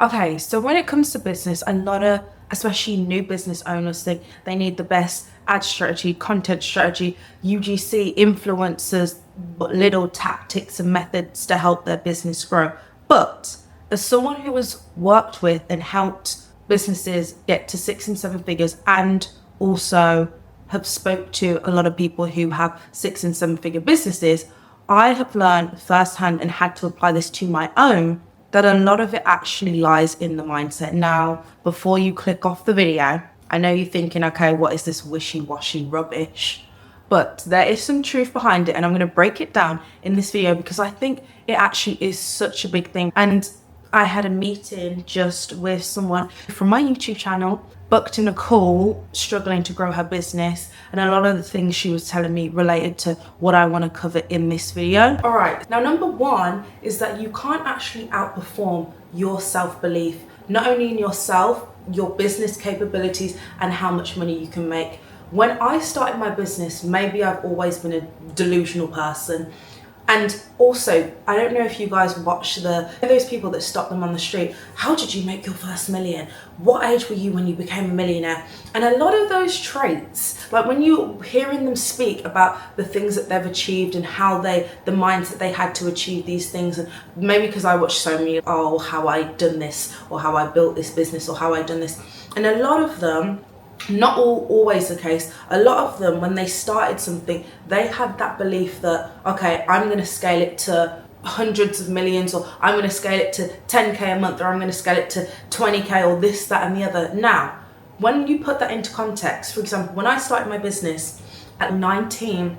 Okay, so when it comes to business, a lot of, especially new business owners, think they need the best ad strategy, content strategy, UGC, influencers, little tactics and methods to help their business grow. But as someone who has worked with and helped businesses get to 6 and 7 figures, and also have spoke to a lot of people who have 6 and 7 figure businesses, I have learned firsthand and had to apply this to my own, that a lot of it actually lies in the mindset. Now, before you click off the video, I know you're thinking, okay, what is this wishy-washy rubbish? But there is some truth behind it, and I'm going to break it down in this video because I think it actually is such a big thing. And I had a meeting just with someone from my YouTube channel, booked in a call, struggling to grow her business, and a lot of the things she was telling me related to what I want to cover in this video. All right, now number one is that you can't actually outperform your self-belief, not only in yourself, your business capabilities, and how much money you can make. When I started my business, maybe I've always been a delusional person. And also, I don't know if you guys watch those people that stop them on the street. How did you make your first million? What age were you when you became a millionaire? And a lot of those traits, like when you're hearing them speak about the things that they've achieved and how the mindset they had to achieve these things, and maybe because I watch so many, oh, how I done this, or how I built this business, or how I done this. And a lot of them, not always the case, a lot of them, when they started something, they had that belief that, okay, I'm going to scale it to hundreds of millions, or I'm going to scale it to 10k a month, or I'm going to scale it to 20k, or this, that, and the other. Now, when you put that into context, for example, when I started my business at 19,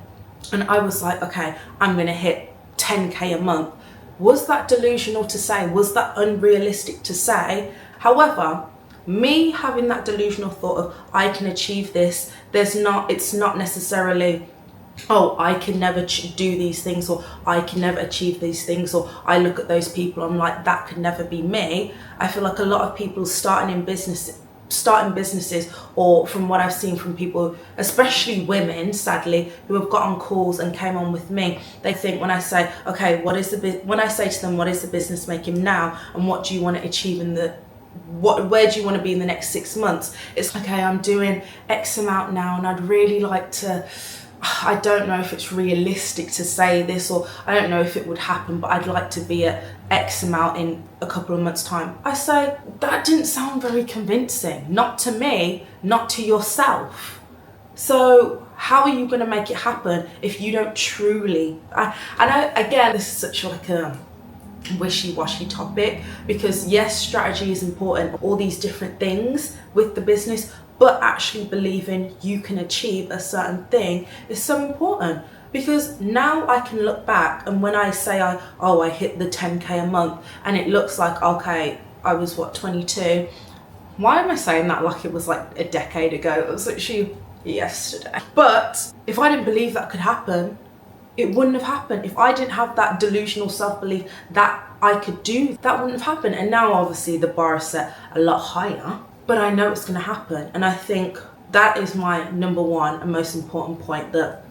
and I was like, okay, I'm going to hit 10k a month, was that delusional to say? Was that unrealistic to say? However, me having that delusional thought of I can achieve this, it's not necessarily, oh, I can never do these things, or I can never achieve these things, or I look at those people, I'm like, that could never be me. I feel like a lot of people starting businesses, or from what I've seen from people, especially women, sadly, who have got on calls and came on with me, they think when I say, okay, when I say to them, what is the business making now, and what do you want to achieve where do you want to be in the next 6 months? It's okay, I'm doing X amount now, and I'd really like to, I don't know if it's realistic to say this, or I don't know if it would happen, but I'd like to be at X amount in a couple of months' time. I say, that didn't sound very convincing. Not to me, not to yourself. So how are you going to make it happen if you don't truly, again, this is such like a wishy-washy topic, because yes, strategy is important, all these different things with the business, but actually believing you can achieve a certain thing is so important. Because now I can look back, and when I say I hit the 10k a month, and it looks like, okay, I was 22, why am I saying that like it was like a decade ago? It was literally yesterday. But if I didn't believe that could happen, it wouldn't have happened. If I didn't have that delusional self-belief that I could do, that wouldn't have happened. And now obviously the bar is set a lot higher, but I know it's going to happen. And I think that is my number one and most important point, that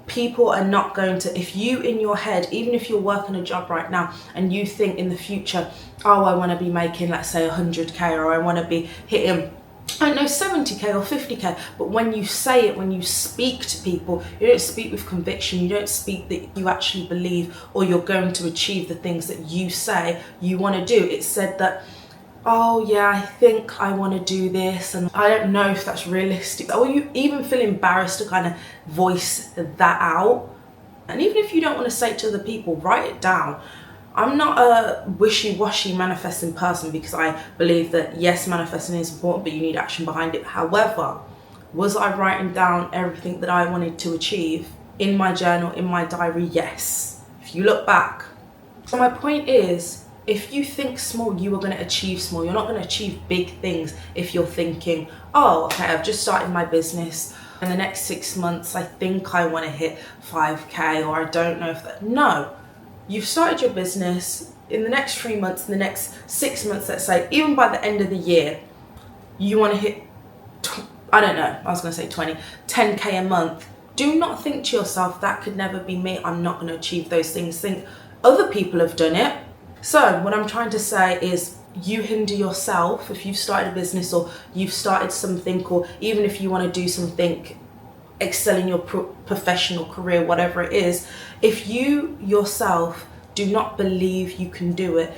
people are not going to, if you in your head, even if you're working a job right now and you think in the future, oh, I want to be making, let's say 100k, or I want to be hitting, I don't know, 70k or 50k, but when you say it, when you speak to people, you don't speak with conviction, you don't speak that you actually believe, or you're going to achieve the things that you say you want to do. It's said that, oh yeah, I think I want to do this, and I don't know if that's realistic, or you even feel embarrassed to kind of voice that out. And even if you don't want to say it to other people, write it down. I'm not a wishy-washy manifesting person, because I believe that yes, manifesting is important, but you need action behind it. However, was I writing down everything that I wanted to achieve in my journal, in my diary? Yes. If you look back. So my point is, if you think small, you are going to achieve small. You're not going to achieve big things if you're thinking, oh, okay, I've just started my business. In the next 6 months, I think I want to hit 5k, or I don't know if that. No. You've started your business. In the next 3 months, in the next 6 months, let's say, even by the end of the year, you want to hit, I don't know, I was going to say 10k a month. Do not think to yourself, that could never be me, I'm not going to achieve those things. Think other people have done it. So what I'm trying to say is, you hinder yourself if you've started a business or you've started something, or even if you want to do something, excel in your professional career, whatever it is, if you yourself do not believe you can do it,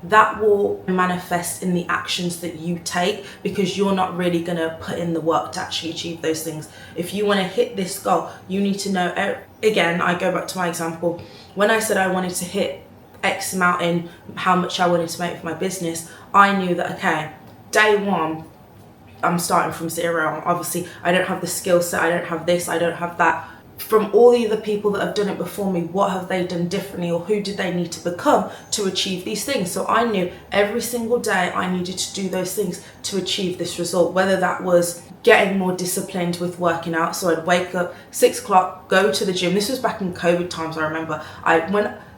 that will manifest in the actions that you take, because you're not really going to put in the work to actually achieve those things. If you want to hit this goal, you need to know, again, I go back to my example. When I said I wanted to hit X amount in how much I wanted to make for my business, I knew that, okay, day one, I'm starting from zero. Obviously, I don't have the skill set, I don't have this, I don't have that. From all the other people that have done it before me, what have they done differently, or who did they need to become to achieve these things? So I knew every single day I needed to do those things to achieve this result, whether that was getting more disciplined with working out. So I'd wake up 6 o'clock, go to the gym. This was back in COVID times, I remember.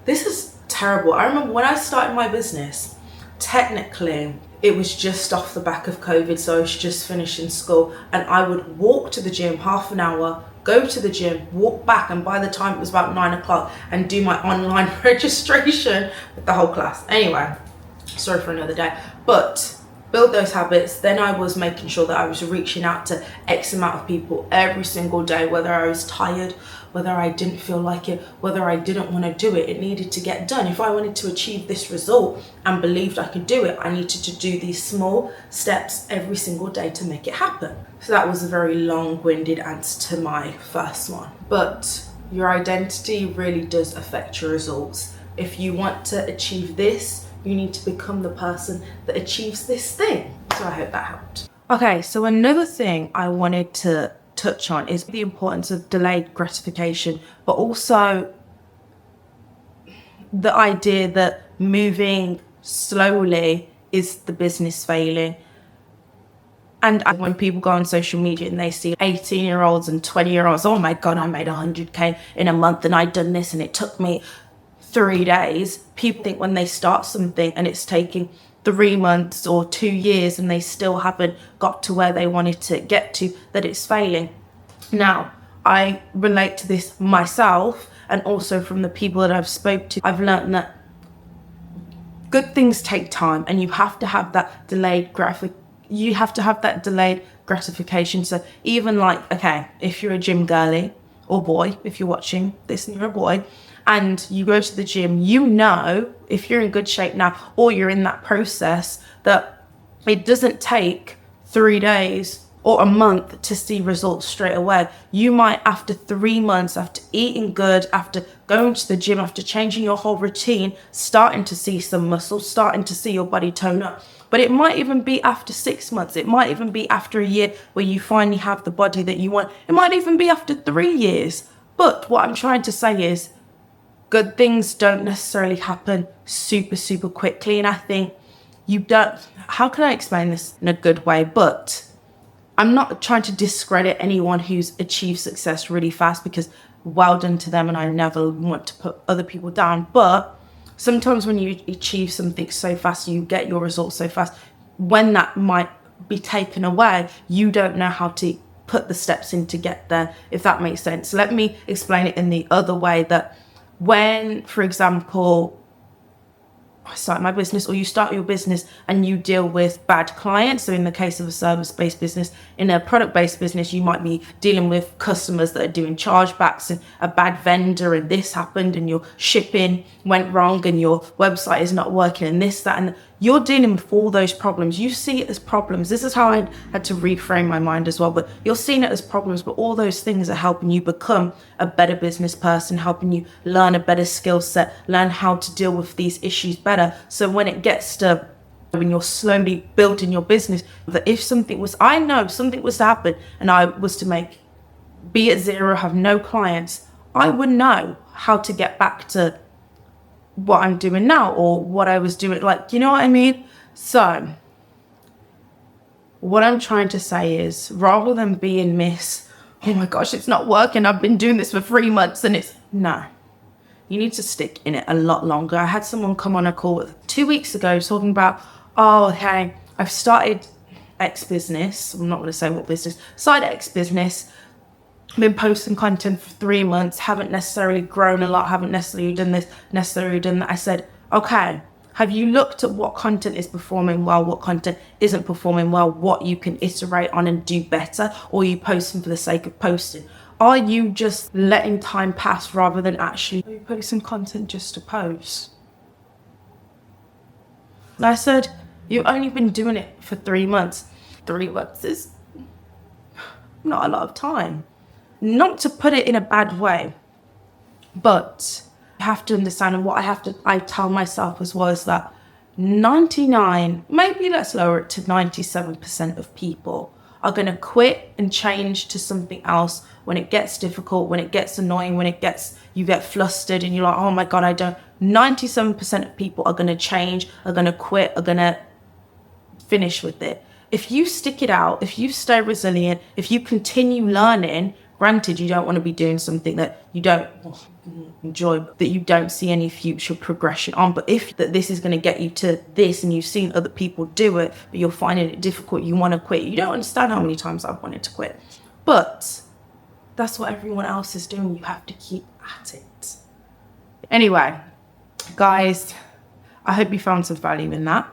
This is terrible. I remember when I started my business, technically, it was just off the back of COVID, so I was just finishing school, and I would walk to the gym half an hour, go to the gym, walk back, and by the time it was about 9 o'clock, and do my online registration with the whole class. Anyway, sorry for another day. But build those habits. Then I was making sure that I was reaching out to X amount of people every single day, whether I was tired, whether I didn't feel like it, whether I didn't want to do it. It needed to get done. If I wanted to achieve this result and believed I could do it, I needed to do these small steps every single day to make it happen. So that was a very long-winded answer to my first one. But your identity really does affect your results. If you want to achieve this, you need to become the person that achieves this thing. So I hope that helped. Okay, so another thing I wanted to touch on is the importance of delayed gratification, but also the idea that moving slowly is the business failing. And when people go on social media and they see 18-year-olds and 20-year-olds, oh my God, I made 100K in a month and I'd done this and it took me 3 days. People think when they start something and it's taking 3 months or 2 years and they still haven't got to where they wanted to get to, that it's failing. Now, I relate to this myself, and also from the people that I've spoke to, I've learned that good things take time, and you have to have that delayed gratification. So even like, okay, if you're a gym girly or boy, if you're watching this and you're a boy, and you go to the gym, you know, if you're in good shape now, or you're in that process, that it doesn't take 3 days or a month to see results straight away. You might, after 3 months, after eating good, after going to the gym, after changing your whole routine, starting to see some muscles, starting to see your body tone up. But it might even be after 6 months. It might even be after a year where you finally have the body that you want. It might even be after 3 years. But what I'm trying to say is, good things don't necessarily happen super quickly. And I think how can I explain this in a good way? But I'm not trying to discredit anyone who's achieved success really fast, because well done to them, and I never want to put other people down. But sometimes when you achieve something so fast, you get your results so fast, when that might be taken away, you don't know how to put the steps in to get there, if that makes sense. Let me explain it in the other way, that when, for example, I start my business, or you start your business and you deal with bad clients. So in the case of a service-based business, in a product-based business, you might be dealing with customers that are doing chargebacks and a bad vendor, and this happened and your shipping went wrong and your website is not working and this, that, and you're dealing with all those problems. You see it as problems. This is how I had to reframe my mind as well. But you're seeing it as problems, but all those things are helping you become a better business person, helping you learn a better skill set, learn how to deal with these issues better. So when it gets to when you're slowly building your business, that if I know something was to happen and I was to be at zero, have no clients, I would know how to get back to what I'm doing now, or what I was doing, like, you know what I mean? So what I'm trying to say is, rather than being oh my gosh, it's not working, I've been doing this for 3 months and no, you need to stick in it a lot longer. I had someone come on a call 2 weeks ago talking about, oh, hey, I've started X business. I'm not going to say what business. Started X business. Been posting content for 3 months. Haven't necessarily grown a lot. Haven't necessarily done this, necessarily done that. I said, okay, Have you looked at what content is performing well, what content isn't performing well, what you can iterate on and do better, or are you posting for the sake of posting? Are you just letting time pass rather than actually posting content just to post? Like I said, you've only been doing it for 3 months. 3 months is not a lot of time. Not to put it in a bad way, but you have to understand, and what I tell myself as well is that 99, maybe let's lower it to 97% of people are going to quit and change to something else when it gets difficult, when it gets annoying, you get flustered and you're like, oh my God, 97% of people are going to change, are going to quit, are going to finish with it. If you stick it out, if you stay resilient, if you continue learning, granted, you don't want to be doing something that you don't enjoy, that you don't see any future progression on. But if that this is going to get you to this and you've seen other people do it, but you're finding it difficult, you want to quit. You don't understand how many times I've wanted to quit. But that's what everyone else is doing. You have to keep at it. Anyway, guys, I hope you found some value in that.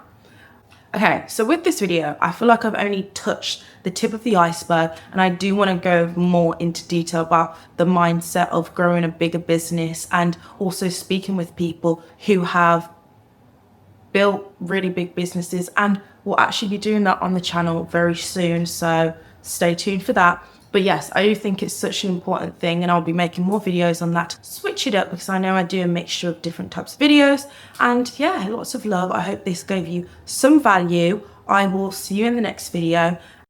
Okay, so with this video, I feel like I've only touched the tip of the iceberg, and I do want to go more into detail about the mindset of growing a bigger business and also speaking with people who have built really big businesses, and we'll actually be doing that on the channel very soon, so stay tuned for that. But yes, I do think it's such an important thing, and I'll be making more videos on that. Switch it up, because I know I do a mixture of different types of videos. And yeah, lots of love. I hope this gave you some value. I will see you in the next video.